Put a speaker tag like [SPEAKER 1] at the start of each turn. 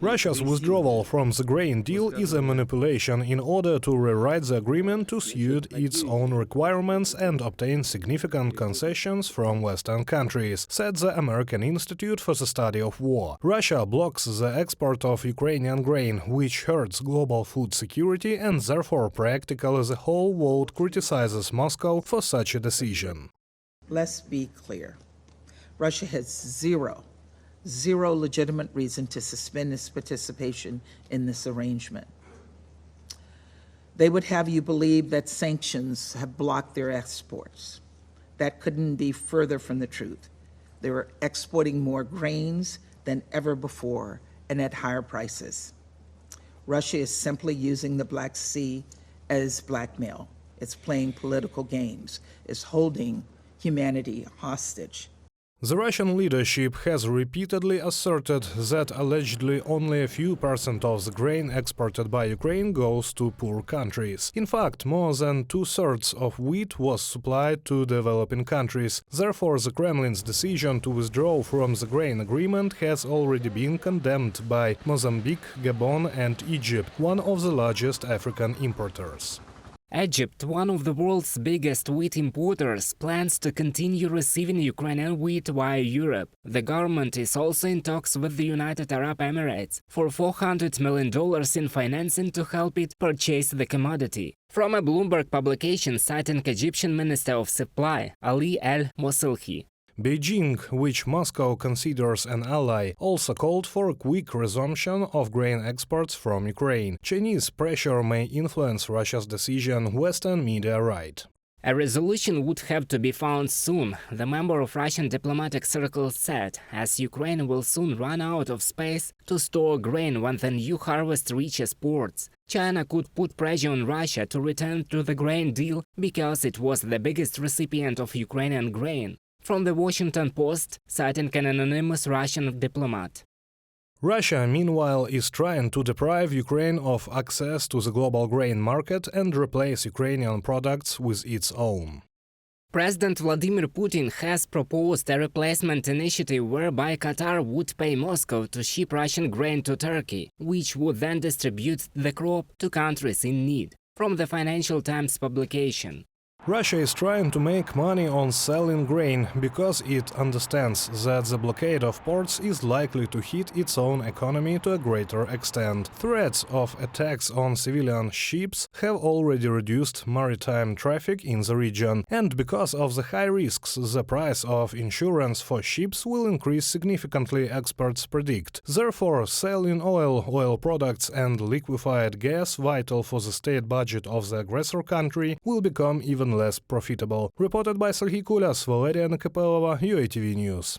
[SPEAKER 1] Russia's withdrawal from the grain deal is a manipulation in order to rewrite the agreement to suit its own requirements and obtain significant concessions from Western countries, said the American Institute for the Study of War. Russia blocks the export of Ukrainian grain, which hurts global food security, and therefore practically the whole world criticizes Moscow for such a decision.
[SPEAKER 2] Let's be clear. Russia has zero legitimate reason to suspend its participation in this arrangement. They would have you believe that sanctions have blocked their exports. That couldn't be further from the truth. They were exporting more grains than ever before and at higher prices. Russia is simply using the Black Sea as blackmail. It's playing political games. It's holding humanity hostage.
[SPEAKER 1] The Russian leadership has repeatedly asserted that allegedly only a few % of the grain exported by Ukraine goes to poor countries. In fact, more than 2/3 of wheat was supplied to developing countries. Therefore, the Kremlin's decision to withdraw from the grain agreement has already been condemned by Mozambique, Gabon and Egypt, one of the largest African importers.
[SPEAKER 3] Egypt, one of the world's biggest wheat importers, plans to continue receiving Ukrainian wheat via Europe. The government is also in talks with the United Arab Emirates for $400 million in financing to help it purchase the commodity. From a Bloomberg publication citing Egyptian Minister of Supply, Ali El-Mosilhi.
[SPEAKER 1] Beijing, which Moscow considers an ally, also called for a quick resumption of grain exports from Ukraine. Chinese pressure may influence Russia's decision, Western media write.
[SPEAKER 3] A resolution would have to be found soon, the member of Russian diplomatic circle said, as Ukraine will soon run out of space to store grain when the new harvest reaches ports. China could put pressure on Russia to return to the grain deal because it was the biggest recipient of Ukrainian grain. From the Washington Post, citing an anonymous Russian diplomat.
[SPEAKER 1] Russia, meanwhile, is trying to deprive Ukraine of access to the global grain market and replace Ukrainian products with its own.
[SPEAKER 3] President Vladimir Putin has proposed a replacement initiative whereby Qatar would pay Moscow to ship Russian grain to Turkey, which would then distribute the crop to countries in need. From the Financial Times publication.
[SPEAKER 1] Russia is trying to make money on selling grain because it understands that the blockade of ports is likely to hit its own economy to a greater extent. Threats of attacks on civilian ships have already reduced maritime traffic in the region, and because of the high risks, the price of insurance for ships will increase significantly, experts predict. Therefore, selling oil products and liquefied gas, vital for the state budget of the aggressor country, will become even less profitable. Reported by Serhiy Kulas, Valeria Nekapelova, UATV News.